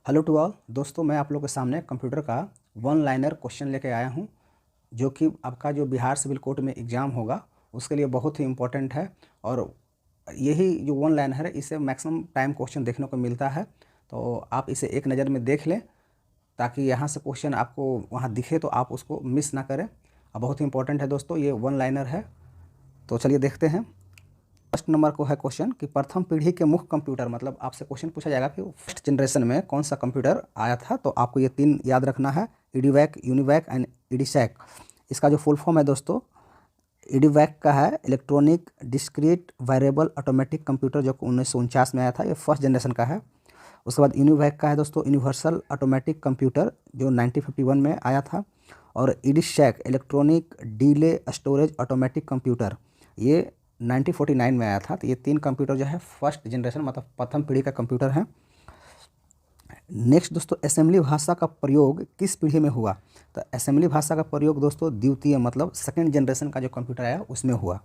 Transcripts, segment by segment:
Hello to all दोस्तों, मैं आप लोगों के सामने कंप्यूटर का वन लाइनर क्वेश्चन लेके आया हूं, जो कि आपका जो बिहार सिविल कोर्ट में एग्ज़ाम होगा उसके लिए बहुत ही इम्पोर्टेंट है। और यही जो वन लाइनर है, इससे मैक्सिमम टाइम क्वेश्चन देखने को मिलता है। तो आप इसे एक नज़र में देख लें ताकि यहाँ से क्वेश्चन आपको वहाँ दिखे तो आप उसको मिस ना करें। और बहुत ही इंपॉर्टेंट है दोस्तों, ये वन लाइनर है। तो चलिए देखते हैं। फर्स्ट नंबर को है क्वेश्चन कि प्रथम पीढ़ी के मुख्य कंप्यूटर, मतलब आपसे क्वेश्चन पूछा जाएगा कि फर्स्ट जनरेशन में कौन सा कंप्यूटर आया था। तो आपको ये तीन याद रखना है: इडीवैक, यूनिवैक एंड इडीसैक। इसका जो फुल फॉर्म है दोस्तों, इडीवैक का है electronic discrete variable automatic computer, जो 1949 में आया था, ये फर्स्ट जनरेशन का है। उसके बाद यूनिवैक का है दोस्तों यूनिवर्सल ऑटोमेटिक कंप्यूटर, जो 1951 में आया था। और EDSAC electronic delay storage automatic computer, ये 1949 में आया था। तो ये तीन कंप्यूटर जो है फर्स्ट जनरेशन मतलब प्रथम पीढ़ी का कंप्यूटर है। नेक्स्ट दोस्तों, असेंबली भाषा का प्रयोग किस पीढ़ी में हुआ। तो असेंबली भाषा का प्रयोग दोस्तों द्वितीय मतलब सेकंड जनरेशन का जो कंप्यूटर आया उसमें हुआ।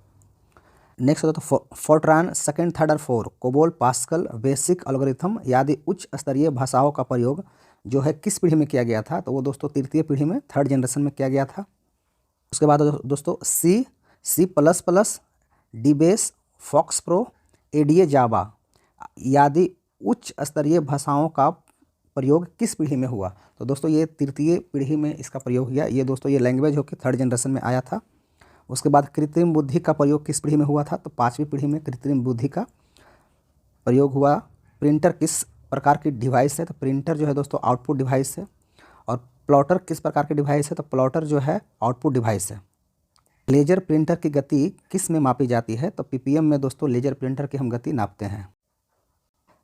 नेक्स्ट होता है फोर्ट्रान सेकंड, थर्ड और four, COBOL, pascal, basic algorithm आदि उच्च स्तरीय भाषाओं का प्रयोग जो है किस पीढ़ी में किया गया था। तो वो दोस्तों तृतीय पीढ़ी में, थर्ड जनरेशन में किया गया था। उसके बाद दोस्तों C plus plus, dBase, FoxPro, Ada, Java आदि उच्च स्तरीय भाषाओं का प्रयोग किस पीढ़ी में हुआ। तो दोस्तों ये तृतीय पीढ़ी में इसका प्रयोग किया। ये दोस्तों ये लैंग्वेज होकर थर्ड जनरेशन में आया था। उसके बाद कृत्रिम बुद्धि का प्रयोग किस पीढ़ी में हुआ था। तो पाँचवीं पीढ़ी में कृत्रिम बुद्धि का प्रयोग हुआ। प्रिंटर किस प्रकार की डिवाइस है। तो प्रिंटर जो है दोस्तों आउटपुट डिवाइस है। और प्लॉटर किस प्रकार की डिवाइस है। तो प्लॉटर जो है आउटपुट डिवाइस है। लेजर प्रिंटर की गति किस में मापी जाती है। तो पीपीएम में दोस्तों लेजर प्रिंटर की हम गति नापते हैं।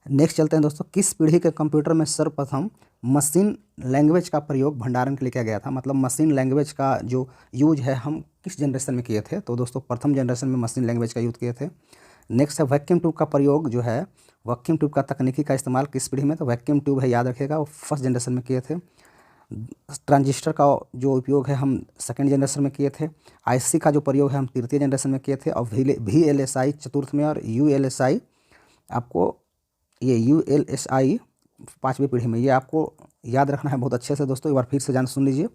नेक्स्ट चलते हैं दोस्तों, किस पीढ़ी के कंप्यूटर में सर्वप्रथम मशीन लैंग्वेज का प्रयोग भंडारण के लिए किया गया था। मतलब मशीन लैंग्वेज का जो यूज है हम किस जनरेशन में किए थे। तो दोस्तों प्रथम जनरेशन में मशीन लैंग्वेज का यूज किए थे। नेक्स्ट है वैक्यूम ट्यूब का प्रयोग जो है, वैक्यूम ट्यूब का तकनीकी का इस्तेमाल किस पीढ़ी में। तो वैक्यूम ट्यूब है, याद रखिएगा, वो फर्स्ट जनरेशन में किए थे। ट्रांजिस्टर का जो उपयोग है हम सेकेंड जनरेशन में किए थे। आईसी का जो प्रयोग है हम तृतीय जनरेशन में किए थे। और VLSI चतुर्थ में। और ULSI आपको ये ULSI पाँचवीं पीढ़ी में। ये आपको याद रखना है बहुत अच्छे से दोस्तों, एक बार फिर से सुन लीजिए।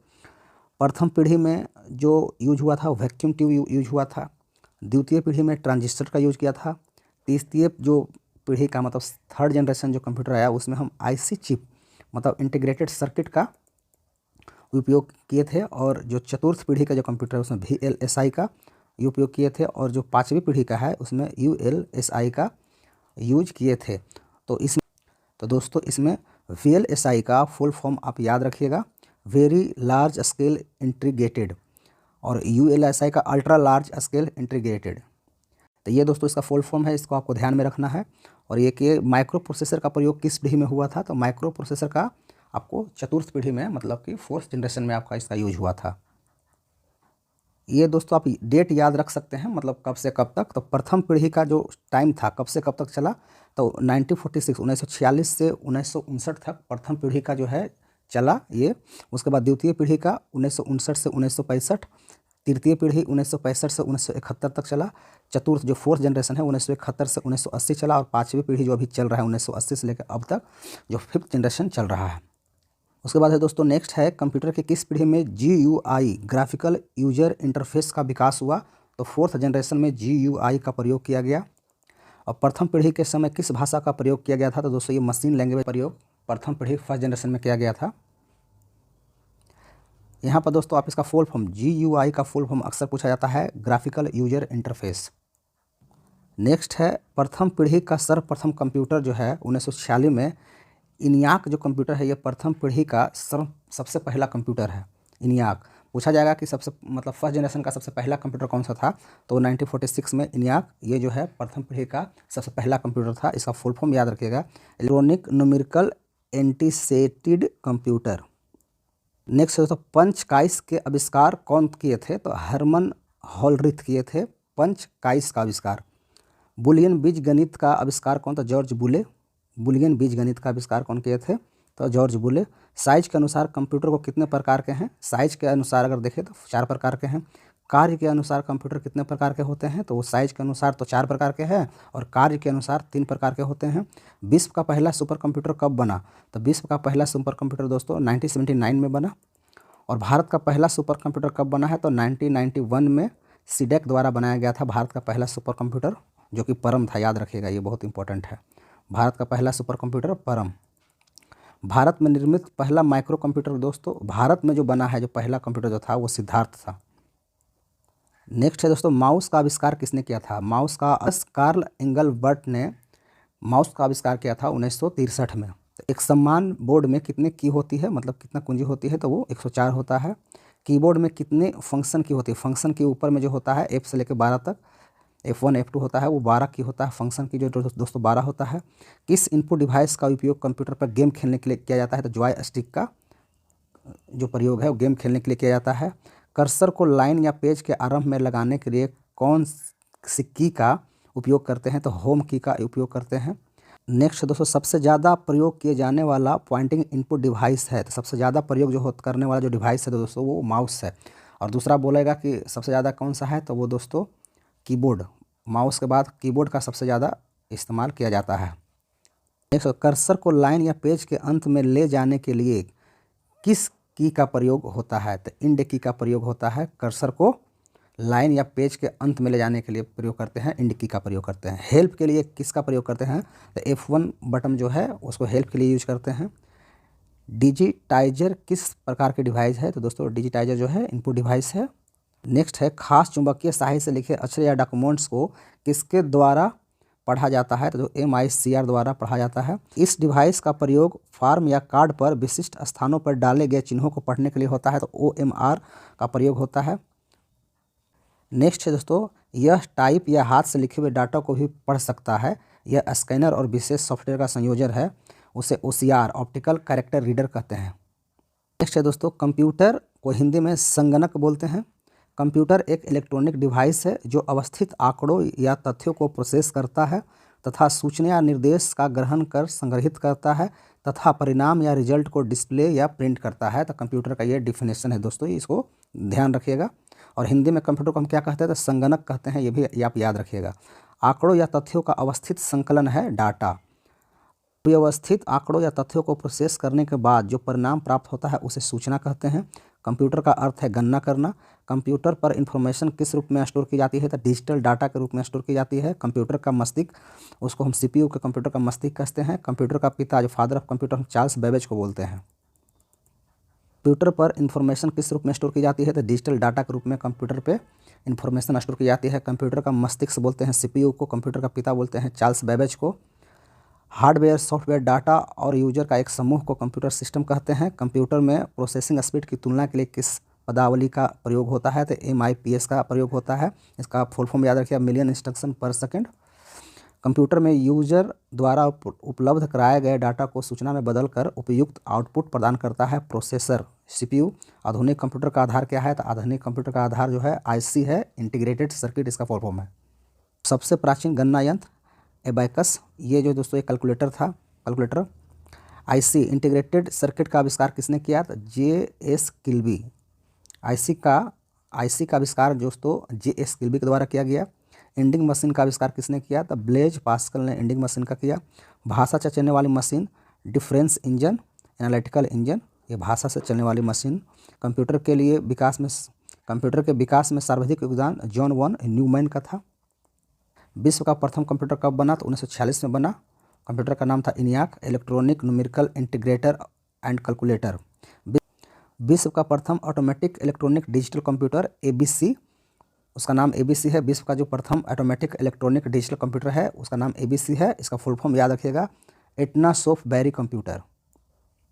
प्रथम पीढ़ी में जो यूज हुआ था वैक्यूम ट्यूब यूज हुआ था। द्वितीय पीढ़ी में ट्रांजिस्टर का यूज किया था। तीसरी जो पीढ़ी का मतलब थर्ड जनरेशन जो कंप्यूटर आया उसमें हम IC चिप मतलब इंटीग्रेटेड सर्किट का उपयोग किए थे। और जो चतुर्थ पीढ़ी का जो कंप्यूटर है उसमें VLSI का उपयोग किए थे। और जो पाँचवीं पीढ़ी का है उसमें ULSI का यूज किए थे। तो दोस्तों इसमें VLSI का फुल फॉर्म आप याद रखिएगा, वेरी लार्ज स्केल इंटीग्रेटेड। और ULSI का अल्ट्रा लार्ज स्केल इंटीग्रेटेड। तो ये दोस्तों इसका फुल फॉर्म है, इसको आपको ध्यान में रखना है। और ये कि माइक्रो प्रोसेसर का प्रयोग किस पीढ़ी में हुआ था। तो माइक्रो प्रोसेसर का आपको चतुर्थ पीढ़ी में मतलब कि फोर्थ जनरेशन में आपका इसका यूज हुआ था। ये दोस्तों आप डेट याद रख सकते हैं, मतलब कब से कब तक। तो प्रथम पीढ़ी का जो टाइम था कब से कब तक चला, तो 1946 से 1959 तक प्रथम पीढ़ी का जो है चला ये। उसके बाद द्वितीय पीढ़ी का 1959 से 1965, तृतीय पीढ़ी 1965 से 1971 तक चला। चतुर्थ जो फोर्थ जनरेशन है 1971 से 1980 चला। और पाँचवीं पीढ़ी जो अभी चल रहा है 1980 से लेकर अब तक जो फिफ्थ जनरेशन चल रहा है। उसके बाद है दोस्तों नेक्स्ट है कंप्यूटर के किस पीढ़ी में GUI ग्राफिकल यूजर इंटरफेस का विकास हुआ। तो फोर्थ जनरेशन में GUI का प्रयोग किया गया। और प्रथम पीढ़ी के समय किस भाषा का प्रयोग किया गया था। तो दोस्तों ये मशीन लैंग्वेज प्रयोग प्रथम पीढ़ी फर्स्ट जनरेशन में किया गया था। यहाँ पर दोस्तों आप इसका फुल फॉर्म GUI का फुल फॉर्म अक्सर पूछा जाता है, ग्राफिकल यूजर इंटरफेस। नेक्स्ट है प्रथम पीढ़ी का सर्वप्रथम कंप्यूटर जो है 1946 में इनियाक जो कंप्यूटर है ये प्रथम पीढ़ी का सबसे पहला कंप्यूटर है। इनियाक पूछा जाएगा कि सबसे मतलब फर्स्ट जनरेशन का सबसे पहला कंप्यूटर कौन सा था। तो 1946 में इनियाक ये जो है प्रथम पीढ़ी का सबसे पहला कंप्यूटर था। इसका फुल फॉर्म याद रखिएगा, इलेक्ट्रॉनिक न्यूमेरिकल एंटीसेटेड कंप्यूटर। नेक्स्ट दोस्तों पंच काइस के आविष्कार कौन किए थे। तो हरमन हॉलरिथ किए थे पंच काइस का आविष्कार। बुलियन बीज गणित का आविष्कार कौन था। जॉर्ज बुले। बुलियन बीज गणित का आविष्कार कौन किए थे। तो जॉर्ज बुले। साइज के अनुसार कंप्यूटर को कितने प्रकार के हैं। साइज के अनुसार अगर देखें तो 4 प्रकार के हैं। कार्य के अनुसार कंप्यूटर कितने प्रकार के होते हैं, तो वो साइज के अनुसार तो 4 प्रकार के हैं और कार्य के अनुसार 3 प्रकार के होते हैं। विश्व का पहला सुपर कंप्यूटर कब बना, तो विश्व का पहला सुपर कंप्यूटर दोस्तों 1979 में बना। और भारत का पहला सुपर कंप्यूटर कब बना है, तो 1991 में सीडेक द्वारा बनाया गया था भारत का पहला सुपर कंप्यूटर, जो कि परम था, याद रखिएगा ये बहुत इंपॉर्टेंट है। भारत का पहला सुपर कंप्यूटर परम। भारत में निर्मित पहला माइक्रो कंप्यूटर दोस्तों, भारत में जो बना है जो पहला कंप्यूटर जो था वो सिद्धार्थ था। नेक्स्ट है दोस्तों, माउस का आविष्कार किसने किया था, माउस का कार्ल एंगलबर्ट ने माउस का आविष्कार किया था 1963 में। तो एक समान बोर्ड में कितने की होती है, मतलब कितना कुंजी होती है, तो वो 104 होता है। कीबोर्ड में कितने फंक्शन की होती है, फंक्शन की ऊपर में जो होता है F से लेकर 12 तक, F1 F2 होता है, वो 12 की होता है। फंक्शन की जो दोस्तों 12 होता है। किस इनपुट डिवाइस का उपयोग कंप्यूटर पर गेम खेलने के लिए किया जाता है, तो जॉय स्टिक का जो प्रयोग है वो गेम खेलने के लिए किया जाता है। कर्सर को लाइन या पेज के आरंभ में लगाने के लिए कौन सी की का उपयोग करते हैं, तो होम की का उपयोग करते हैं। नेक्स्ट दोस्तों, सबसे ज़्यादा प्रयोग किए जाने वाला पॉइंटिंग इनपुट डिवाइस है, तो सबसे ज़्यादा प्रयोग जो करने वाला जो डिवाइस है दोस्तों वो माउस है। और दूसरा बोलेगा कि सबसे ज़्यादा कौन सा है, तो वो दोस्तों कीबोर्ड, माउस के बाद कीबोर्ड का सबसे ज़्यादा इस्तेमाल किया जाता है। नेक्स्ट, कर्सर को लाइन या पेज के अंत में ले जाने के लिए किस की का प्रयोग होता है, तो इंड की का प्रयोग होता है। कर्सर को लाइन या पेज के अंत में ले जाने के लिए प्रयोग करते हैं, इंड की का प्रयोग करते हैं। हेल्प के लिए किसका प्रयोग करते हैं, तो F1 बटन जो है उसको हेल्प के लिए यूज करते हैं। डिजिटाइजर किस प्रकार के डिवाइस है, तो दोस्तों डिजिटाइजर जो है इनपुट डिवाइस है। नेक्स्ट है, खास चुंबकीय सहायता से लिखे अक्षर या डॉक्यूमेंट्स को किसके द्वारा पढ़ा जाता है, तो जो MICR द्वारा पढ़ा जाता है। इस डिवाइस का प्रयोग फॉर्म या कार्ड पर विशिष्ट स्थानों पर डाले गए चिन्हों को पढ़ने के लिए होता है, तो OMR का प्रयोग होता है। नेक्स्ट है दोस्तों, यह टाइप या हाथ से लिखे हुए डाटा को भी पढ़ सकता है। यह स्कैनर और विशेष सॉफ्टवेयर का संयोजन है, उसे OCR ऑप्टिकल कैरेक्टर रीडर कहते हैं। नेक्स्ट है दोस्तों, कंप्यूटर को हिंदी में संगणक बोलते हैं। कंप्यूटर एक इलेक्ट्रॉनिक डिवाइस है जो अवस्थित आंकड़ों या तथ्यों को प्रोसेस करता है तथा सूचना या निर्देश का ग्रहण कर संग्रहित करता है तथा परिणाम या रिजल्ट को डिस्प्ले या प्रिंट करता है। तो कंप्यूटर का ये डिफिनेशन है दोस्तों, इसको ध्यान रखिएगा। और हिंदी में कंप्यूटर को हम क्या कहते हैं, तो संगणक कहते हैं, ये भी आप याद रखिएगा। आंकड़ों या तथ्यों का अवस्थित संकलन है डाटा। व्यवस्थित आंकड़ों या तथ्यों को प्रोसेस करने के बाद जो परिणाम प्राप्त होता है उसे सूचना कहते हैं। कंप्यूटर का अर्थ है गणना करना। कंप्यूटर पर इंफॉर्मेशन किस रूप में स्टोर की जाती है, तो डिजिटल डाटा के रूप में स्टोर की जाती है। कंप्यूटर का मस्तिष्क, उसको हम CPU के कंप्यूटर का मस्तिष्क कहते हैं। कंप्यूटर का पिता जो फादर ऑफ कंप्यूटर हम चार्ल्स बेबेज को बोलते हैं। कंप्यूटर पर इंफॉर्मेशन किस रूप में स्टोर की जाती है, तो डिजिटल डाटा के रूप में कंप्यूटर पे इंफॉर्मेशन स्टोर की जाती है। कंप्यूटर का मस्तिष्क बोलते हैं CPU को, कंप्यूटर का पिता बोलते हैं चार्ल्स बेबेज को। हार्डवेयर, सॉफ्टवेयर, डाटा और यूजर का एक समूह को कंप्यूटर सिस्टम कहते हैं। कंप्यूटर में प्रोसेसिंग स्पीड की तुलना के लिए किस पदावली का प्रयोग होता है, तो MIPS का प्रयोग होता है। इसका फुल फॉर्म याद रखिए, मिलियन इंस्ट्रक्शन पर सेकंड। कंप्यूटर में यूजर द्वारा उपलब्ध कराए गए डाटा को सूचना में बदलकर उपयुक्त आउटपुट प्रदान करता है प्रोसेसर CPU। आधुनिक कंप्यूटर का आधार क्या है, तो आधुनिक कंप्यूटर का आधार जो है IC है, इंटीग्रेटेड सर्किट इसका फुल फॉर्म है। सबसे प्राचीन गणना यंत्र एबैकस, ये जो दोस्तों एक कैलकुलेटर था, कैलकुलेटर। IC इंटीग्रेटेड सर्किट का आविष्कार किसने किया, तो JS किल्बी। IC का आविष्कार दोस्तों JS किल्बी के द्वारा किया गया। एंडिंग मशीन का आविष्कार किसने किया, तो ब्लेज पास्कल ने एंडिंग मशीन का किया। भाषा से चलने वाली machine difference engine, analytical engine, ये भाषा से चलने वाली मशीन। कंप्यूटर के विकास में सर्वाधिक योगदान जॉन वन न्यूमैन का था। विश्व का प्रथम कंप्यूटर कब बना, तो 1946 में बना। कंप्यूटर का नाम था ENIAC, electronic numerical integrator and calculator. विश्व का प्रथम automatic electronic digital computer ABC, उसका नाम ABC है। विश्व का जो प्रथम ऑटोमेटिक इलेक्ट्रॉनिक डिजिटल कंप्यूटर है उसका नाम ABC है। इसका फुल फॉर्म याद रखिएगा, एटना सॉफ्ट बैरी कंप्यूटर।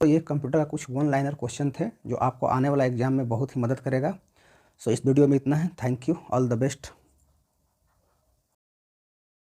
तो ये कंप्यूटर का कुछ 1 लाइनर क्वेश्चन थे जो आपको आने वाला एग्जाम में बहुत ही मदद करेगा। सो इस वीडियो में इतना है। Thank you, all the best.